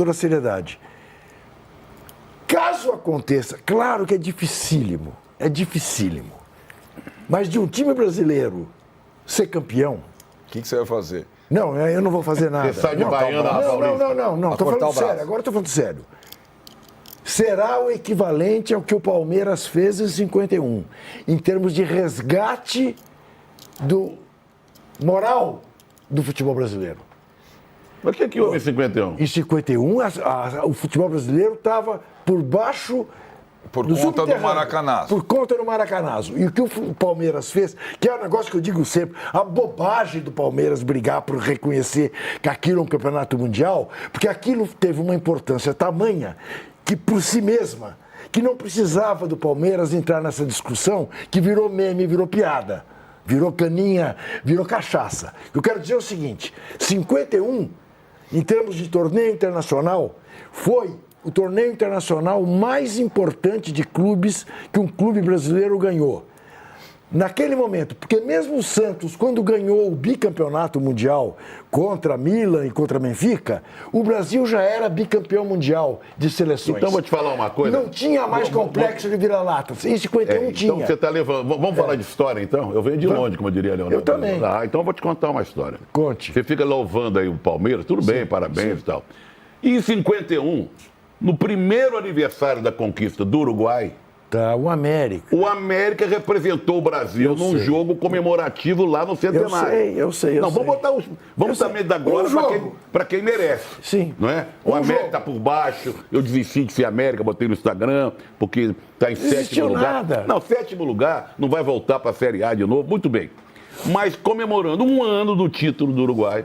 toda a seriedade. Caso aconteça, claro que é dificílimo, mas de um time brasileiro ser campeão... O que você vai fazer? Não, eu não vou fazer nada. Você sai de Baiana, não, estou falando sério, agora estou falando sério. Será o equivalente ao que o Palmeiras fez em 51, em termos de resgate do moral do futebol brasileiro. Mas o que houve em 51? Em 51, o futebol brasileiro estava por baixo... Por conta do Maracanazo. Por conta do Maracanazo. E o que o Palmeiras fez, que é um negócio que eu digo sempre, a bobagem do Palmeiras brigar por reconhecer que aquilo é um campeonato mundial, porque aquilo teve uma importância tamanha que por si mesma, que não precisava do Palmeiras entrar nessa discussão, que virou meme, virou piada, virou caninha, virou cachaça. Eu quero dizer o seguinte, 51, em termos de torneio internacional, foi o torneio internacional mais importante de clubes que um clube brasileiro ganhou. Naquele momento, porque mesmo o Santos, quando ganhou o bicampeonato mundial contra Milan e contra Benfica, o Brasil já era bicampeão mundial de seleções. Então vou te falar uma coisa. Não tinha mais complexo de vira-latas. Em 51 tinha. Então você está levando... Vamos falar de história, então? Eu venho de longe, como diria Leonardo. Eu também. Então eu vou te contar uma história. Conte. Você fica louvando aí o Palmeiras, tudo bem, parabéns e tal. E em 51, no primeiro aniversário da conquista do Uruguai, Tá, o América. O América representou o Brasil num jogo comemorativo lá no Centenário. Eu sei. Não, vamos também dar glória para quem merece. Sim. Não é? O América está por baixo, eu desisti de ser América, botei no Instagram, porque está em sétimo lugar. Nada. Não, sétimo lugar, não vai voltar para a Série A de novo, muito bem. Mas comemorando um ano do título do Uruguai,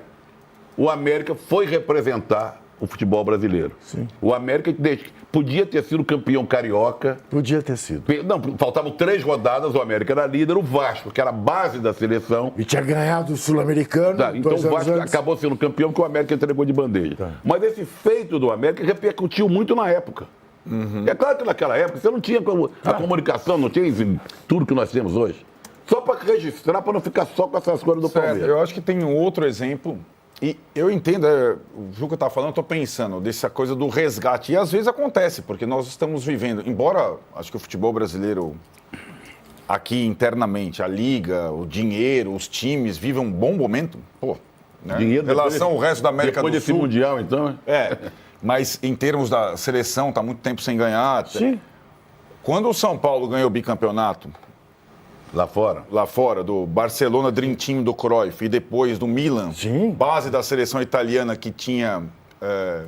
o América foi representar o futebol brasileiro. Sim. O América podia ter sido campeão carioca. Podia ter sido. Não, faltavam 3 rodadas, o América era líder, o Vasco, que era a base da seleção. E tinha ganhado o Sul-Americano. Tá, então o Vasco acabou sendo campeão porque o América entregou de bandeja. Tá. Mas esse feito do América repercutiu muito na época. É claro que naquela época você não tinha a comunicação, não tinha tudo que nós temos hoje. Só para registrar, para não ficar só com essas coisas do Palmeiras. Eu acho que tem um outro exemplo. E eu entendo, o Juca está falando, eu estou pensando dessa coisa do resgate. E às vezes acontece, porque nós estamos vivendo, embora acho que o futebol brasileiro, aqui internamente, a liga, o dinheiro, os times, vivem um bom momento, né? Em relação ao resto da América do Sul. Depois desse Mundial, então, mas em termos da seleção, está muito tempo sem ganhar. Sim. Quando o São Paulo ganhou o bicampeonato, lá fora, do Barcelona Dream Team do Cruyff e depois do Milan, Sim. base da seleção italiana que tinha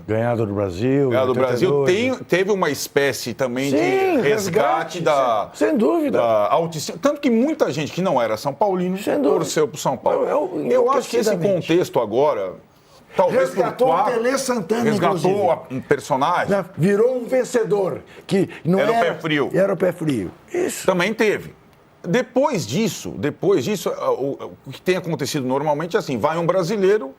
ganhado do Brasil. Ganhado do Brasil, teve uma espécie também de resgate da... Sem dúvida. Da autoestima. Tanto que muita gente que não era São Paulino torceu pro São Paulo. Eu acho que esse contexto agora... Talvez resgatou o Tele Santana, resgatou um personagem. Virou um vencedor. Que não era o pé frio. Era o pé frio. Isso. Também teve. Depois disso, o que tem acontecido normalmente é assim, vai um brasileiro,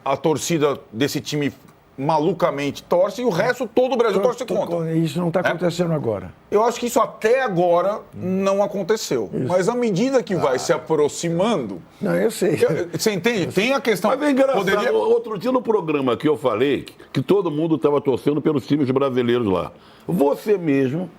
a torcida desse time malucamente torce e o resto, todo o Brasil torce contra. Isso não está acontecendo agora. Eu acho que isso até agora não aconteceu. Isso. Mas à medida que vai se aproximando... Não, eu sei. Você entende? Tem a questão... Mas é engraçado, outro dia no programa que eu falei que todo mundo estava torcendo pelos times brasileiros lá. Você mesmo...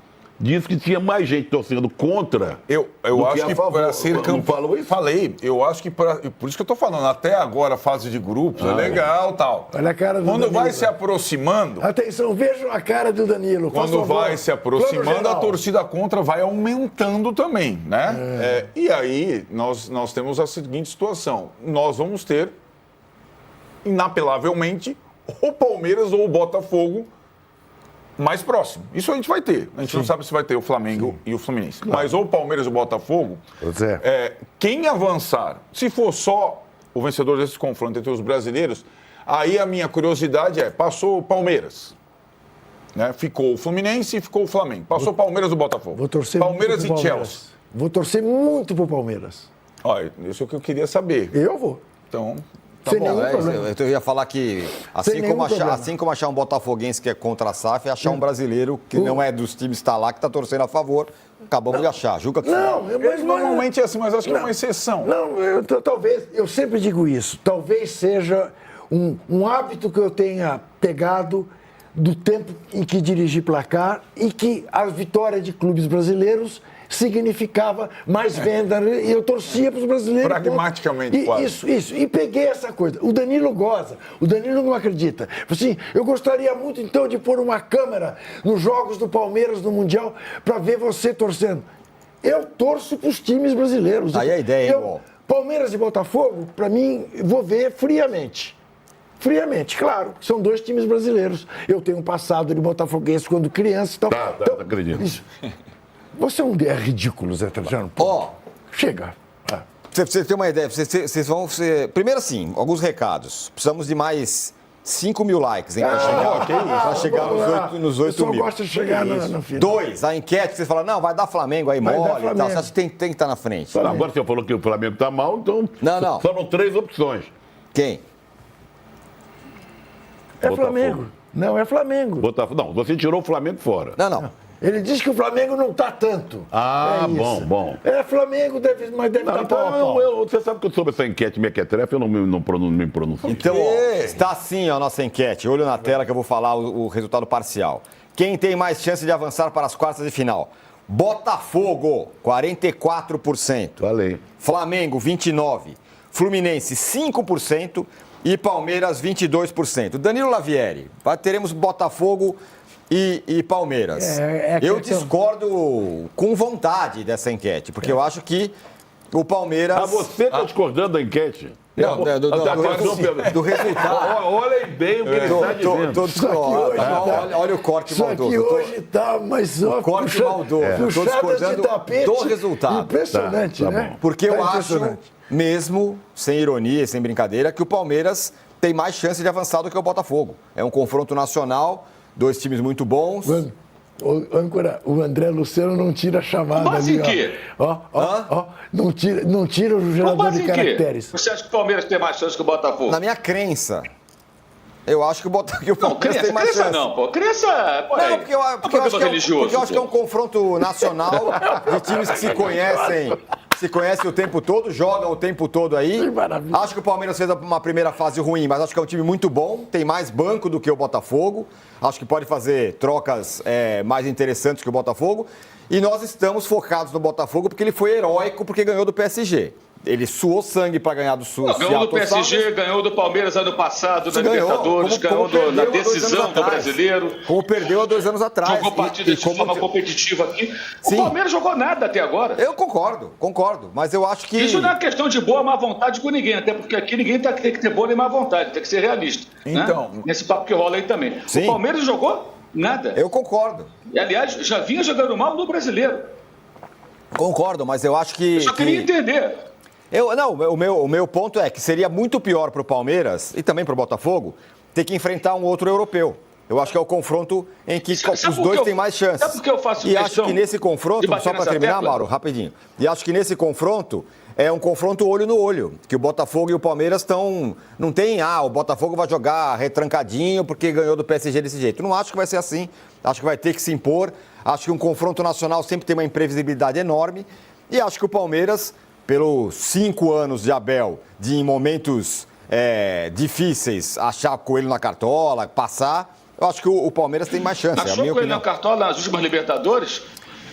disse que tinha mais gente torcendo contra. Eu acho que para ser campeão. Falei, eu acho que por isso que eu estou falando, até agora a fase de grupos é legal tal. Olha a cara do Quando Danilo. vai se aproximando. Atenção, vejam a cara do Danilo. Quando vai se aproximando, a torcida contra vai aumentando também, né? E aí nós temos a seguinte situação: nós vamos ter, inapelavelmente, o Palmeiras ou o Botafogo mais próximo. Isso a gente vai ter. A gente não sabe se vai ter o Flamengo e o Fluminense. Claro. Mas ou o Palmeiras ou o Botafogo, quem avançar, se for só o vencedor desse confronto entre os brasileiros, aí a minha curiosidade passou o Palmeiras. Né? Ficou o Fluminense e ficou o Flamengo. Passou o Palmeiras ou o Botafogo. Vou torcer Palmeiras muito e Chelsea. Vou torcer muito pro Palmeiras. Olha, isso é o que eu queria saber. Eu vou. Então... Tá bom, eu ia falar que, assim como achar um botafoguense que é contra a SAF, é achar um brasileiro que não é dos times que está lá, que está torcendo a favor. Acabamos de achar. Juca que mas normalmente é assim, mas acho que é uma exceção. Não, talvez, eu sempre digo isso, talvez seja um hábito que eu tenha pegado do tempo em que dirigi placar e que a vitória de clubes brasileiros significava mais venda, e eu torcia para os brasileiros. Pragmaticamente, quase. Isso. E peguei essa coisa. O Danilo goza, o Danilo não acredita. Assim, eu gostaria muito, então, de pôr uma câmera nos jogos do Palmeiras no Mundial para ver você torcendo. Eu torço para os times brasileiros. Aí a ideia é igual. Palmeiras e Botafogo, para mim, vou ver friamente. Friamente, claro, são 2 times brasileiros. Eu tenho um passado de botafoguense quando criança. Então, acredito. Isso. Você é ridículo, Zé Trajano. Chega. Pra você ter uma ideia, vocês vão... Primeiro assim, alguns recados. Precisamos de mais 5 mil likes, hein? Pra chegar nos 8 mil. Eu só gosto de chegar no final. 2, a enquete que vocês falam, não, vai dar Flamengo aí, mole e tal. Você acha que tem que estar na frente? Agora você falou que o Flamengo tá mal, então Não. foram 3 opções. Quem? É Flamengo. Não, é Flamengo. Não, você tirou o Flamengo fora. Não. Ele diz que o Flamengo não está tanto. Bom. É Flamengo, mas deve estar pau a pau. Você sabe que eu soube essa enquete mequetrefe, eu não me pronuncio. Então, está assim a nossa enquete. Olho na tela que eu vou falar o resultado parcial. Quem tem mais chance de avançar para as quartas de final? Botafogo, 44%. Falei. Flamengo, 29%. Fluminense, 5%. E Palmeiras, 22%. Danilo Lavieri, teremos Botafogo e Palmeiras. Eu discordo com vontade dessa enquete, porque eu acho que o Palmeiras... você está discordando da enquete? Do resultado. Olha bem o que ele está dizendo. Olha o corte maldoso. Isso aqui hoje está mais ó, o corte maldoso. Estou discordando do resultado. Impressionante, né? Porque eu acho, mesmo, sem ironia e sem brincadeira, que o Palmeiras tem mais chance de avançar do que o Botafogo. É um confronto nacional, 2 times muito bons. O André Luciano não tira a chamada ali, em quê? Não tira o gerador de caracteres. Você acha que o Palmeiras tem mais chance que o Botafogo? Na minha crença. Eu acho que o Palmeiras tem mais chance. Crença não, pô. Crença, pô. Não, porque eu acho que é um confronto nacional de times que se conhecem o tempo todo, jogam o tempo todo aí. Acho que o Palmeiras fez uma primeira fase ruim, mas acho que é um time muito bom, tem mais banco do que o Botafogo. Acho que pode fazer trocas mais interessantes que o Botafogo. E nós estamos focados no Botafogo porque ele foi heróico, porque ganhou do PSG. Ele suou sangue para ganhar do Sul. Ganhou do PSG, ganhou do Palmeiras ano passado, na Libertadores, ganhou na decisão do Brasileiro. Como perdeu há 2 anos atrás. Jogou partida de forma competitiva aqui. Sim. O Palmeiras jogou nada até agora. Eu concordo. Mas eu acho que... Isso não é questão de boa ou má vontade com ninguém, até porque aqui ninguém tem que ter boa nem má vontade, tem que ser realista. Então... Né? Nesse papo que rola aí também. Sim. O Palmeiras jogou nada. Eu concordo. E, aliás, já vinha jogando mal no Brasileiro. Concordo, mas eu acho que... Eu só queria entender... O meu ponto é que seria muito pior para o Palmeiras e também para o Botafogo ter que enfrentar um outro europeu. Eu acho que é o confronto em que os dois têm mais chances. Sabe por que eu faço E acho que nesse confronto, só para terminar, Mauro, rapidinho. E acho que nesse confronto é um confronto olho no olho, que o Botafogo e o Palmeiras estão... Não tem, o Botafogo vai jogar retrancadinho porque ganhou do PSG desse jeito. Não acho que vai ser assim. Acho que vai ter que se impor. Acho que um confronto nacional sempre tem uma imprevisibilidade enorme. E acho que o Palmeiras... pelos 5 anos de Abel, de em momentos difíceis, achar coelho na cartola, passar, eu acho que o Palmeiras tem mais chance. Achou coelho na cartola nas últimas Libertadores?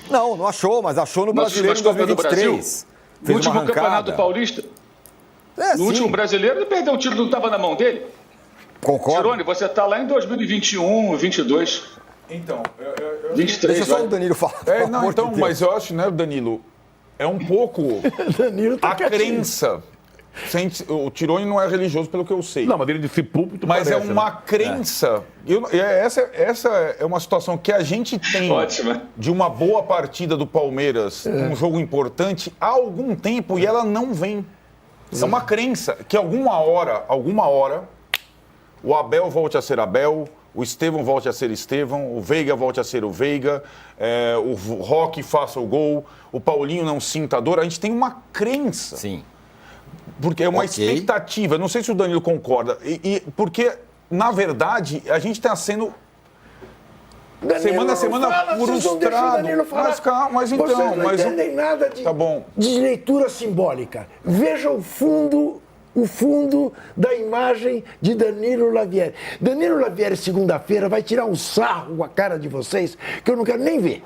Não achou, mas achou no Brasileiro em 2023. No último Campeonato Paulista? No último Brasileiro, ele perdeu o título, não estava na mão dele? Concordo. Tirone, você está lá em 2021, 22. Então, 23. Deixa só o Danilo falar. Mas eu acho, né, Danilo... É um pouco a crença. O Tirone não é religioso, pelo que eu sei. Não, mas ele disse púlpito. Mas parece, é uma crença. Essa é uma situação que a gente tem de uma boa partida do Palmeiras, um jogo importante, há algum tempo e ela não vem. É uma crença que alguma hora, o Abel volte a ser Abel, o Estevão volte a ser Estevão, o Veiga volte a ser o Veiga, o Roque faça o gol, o Paulinho não sinta a dor. A gente tem uma crença. Sim. Porque é uma expectativa. Não sei se o Danilo concorda. Porque, na verdade, a gente está sendo... semana a semana frustrado. Mas então... Vocês não entendem nada de leitura simbólica. Veja o fundo o fundo da imagem de Danilo Lavieri. Danilo Lavieri, segunda-feira, vai tirar um sarro com a cara de vocês que eu não quero nem ver.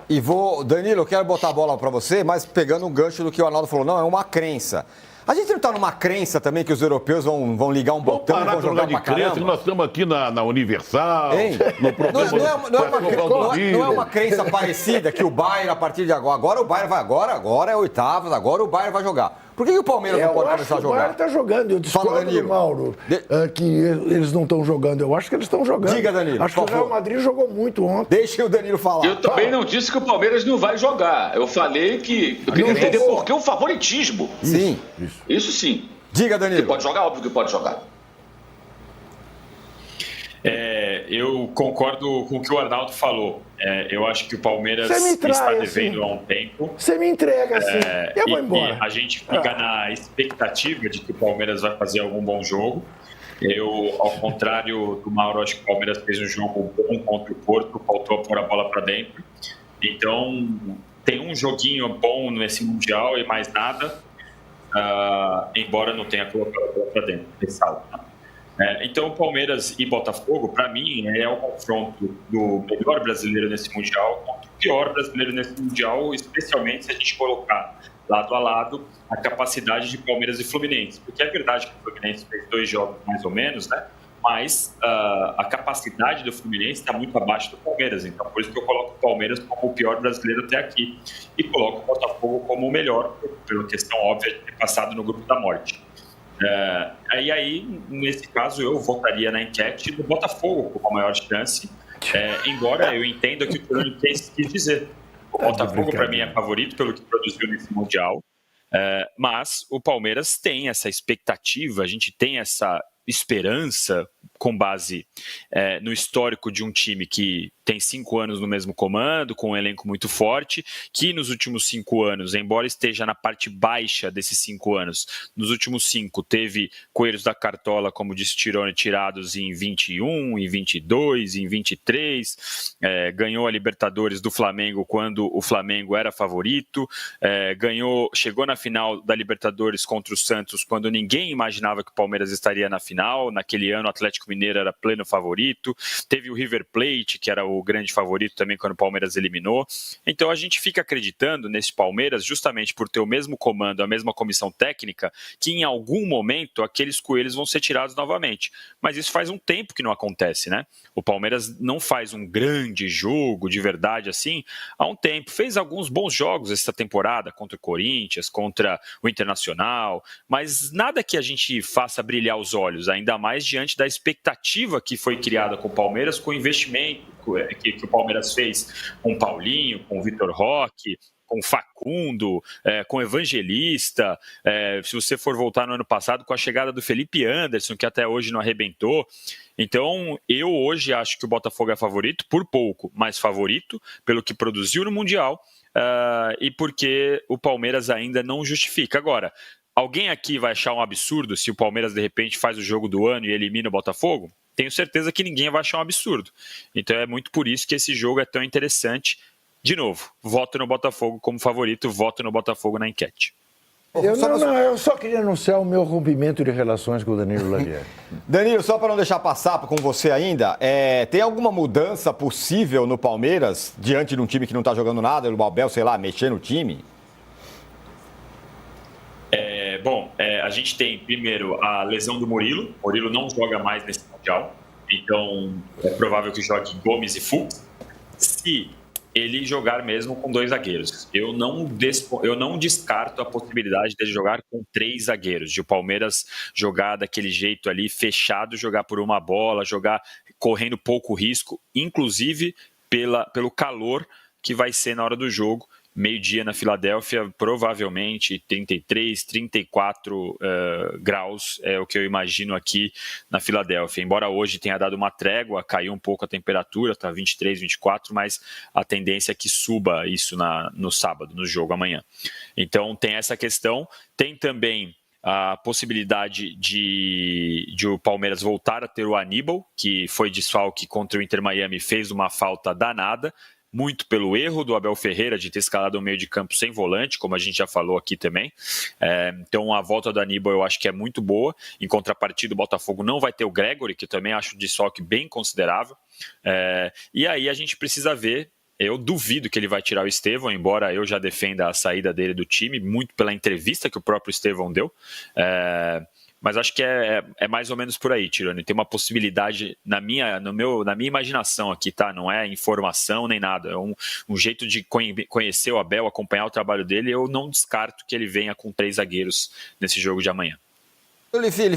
Danilo, eu quero botar a bola para você, mas pegando um gancho do que o Arnaldo falou, não, é uma crença. A gente não está numa crença também que os europeus vão ligar um botão e vão jogar pra caramba? Nós estamos aqui na Universal, Hein? no programa não é uma crença parecida que o Bayern, a partir de agora o Bayern vai agora é oitavos, agora o Bayern vai jogar. Por que o Palmeiras não pode começar a jogar? O Bayern está jogando, eu discordo do Mauro, que eles não estão jogando, eu acho que eles estão jogando. Diga, Danilo. Acho que o Real Madrid jogou muito ontem. Deixa o Danilo falar. Eu também não disse que o Palmeiras não vai jogar. Eu falei que eu queria entender por que o favoritismo. Sim. Isso sim. Diga, Danilo. Que pode jogar, óbvio que pode jogar. Eu concordo com o que o Arnaldo falou. Eu acho que o Palmeiras está devendo há um tempo. Você me entrega assim, eu vou embora. E a gente fica na expectativa de que o Palmeiras vai fazer algum bom jogo. Eu, ao contrário do Mauro, acho que o Palmeiras fez um jogo bom contra o Porto, faltou pôr a bola para dentro. Então, tem um joguinho bom nesse Mundial e mais nada, embora não tenha colocado a bola para dentro, ressalto, né? Então, Palmeiras e Botafogo, para mim, é o confronto do melhor brasileiro nesse Mundial contra o pior brasileiro nesse Mundial, especialmente se a gente colocar lado a lado a capacidade de Palmeiras e Fluminense. Porque é verdade que o Fluminense fez 2 jogos mais ou menos, né? Mas a capacidade do Fluminense está muito abaixo do Palmeiras. Então, por isso que eu coloco o Palmeiras como o pior brasileiro até aqui e coloco o Botafogo como o melhor, pela questão óbvia de ter passado no grupo da morte. E aí, nesse caso, eu votaria na enquete do Botafogo com a maior chance, embora eu entenda que o Fernando quis dizer. O Botafogo, para mim, é favorito pelo que produziu nesse Mundial, mas o Palmeiras tem essa expectativa, a gente tem essa esperança com base no histórico de um time que tem 5 anos no mesmo comando, com um elenco muito forte, que nos últimos 5 anos, embora esteja na parte baixa desses 5 anos, nos últimos 5 teve coelhos da cartola, como disse Tirone, tirados em 21, em 22, em 23, ganhou a Libertadores do Flamengo quando o Flamengo era favorito, chegou na final da Libertadores contra o Santos quando ninguém imaginava que o Palmeiras estaria na final, naquele ano o Atlético Mineiro era pleno favorito, teve o River Plate, que era o grande favorito também quando o Palmeiras eliminou. Então a gente fica acreditando nesse Palmeiras justamente por ter o mesmo comando, a mesma comissão técnica, que em algum momento aqueles coelhos vão ser tirados novamente. Mas isso faz um tempo que não acontece, né? O Palmeiras não faz um grande jogo de verdade assim há um tempo. Fez alguns bons jogos essa temporada contra o Corinthians, contra o Internacional, mas nada que a gente faça brilhar os olhos, ainda mais diante da expectativa que foi criada com o Palmeiras, com o investimento que o Palmeiras fez com o Paulinho, com o Vitor Roque, com o Facundo, com o Evangelista, se você for voltar no ano passado, com a chegada do Felipe Anderson, que até hoje não arrebentou. Então, eu hoje acho que o Botafogo é favorito, por pouco, mas favorito, pelo que produziu no Mundial, e porque o Palmeiras ainda não justifica. Agora, alguém aqui vai achar um absurdo se o Palmeiras, de repente, faz o jogo do ano e elimina o Botafogo? Tenho certeza que ninguém vai achar um absurdo. Então é muito por isso que esse jogo é tão interessante. De novo, voto no Botafogo como favorito, voto no Botafogo na enquete. Eu só queria anunciar o meu rompimento de relações com o Danilo Lavieri. Danilo, só para não deixar passar com você ainda, tem alguma mudança possível no Palmeiras, diante de um time que não está jogando nada, o Abel, sei lá, mexer no time? A gente tem, primeiro, a lesão do Murilo. O Murilo não joga mais nesse Mundial, então é provável que jogue Gomes e Fux. Se ele jogar mesmo com 2 zagueiros. Eu não descarto a possibilidade de jogar com 3 zagueiros, de o Palmeiras jogar daquele jeito ali, fechado, jogar por uma bola, jogar correndo pouco risco, inclusive pelo calor que vai ser na hora do jogo. Meio-dia na Filadélfia, provavelmente 33, 34 graus é o que eu imagino aqui na Filadélfia. Embora hoje tenha dado uma trégua, caiu um pouco a temperatura, está 23, 24, mas a tendência é que suba isso no sábado, no jogo amanhã. Então tem essa questão, tem também a possibilidade de o Palmeiras voltar a ter o Aníbal, que foi desfalque contra o Inter Miami, fez uma falta danada. muito pelo erro do Abel Ferreira de ter escalado o meio de campo sem volante, como a gente já falou aqui também. Então a volta do Aníbal eu acho que é muito boa. Em contrapartida, o Botafogo não vai ter o Gregory, que eu também acho um desfalque bem considerável. E aí a gente precisa ver. Eu duvido que ele vai tirar o Estevão, embora eu já defenda a saída dele do time, muito pela entrevista que o próprio Estevão deu. Mas acho que é mais ou menos por aí, Tironi. Tem uma possibilidade na minha imaginação aqui, tá? Não é informação nem nada. É um jeito de conhecer o Abel, acompanhar o trabalho dele. Eu não descarto que ele venha com 3 zagueiros nesse jogo de amanhã. Felipe,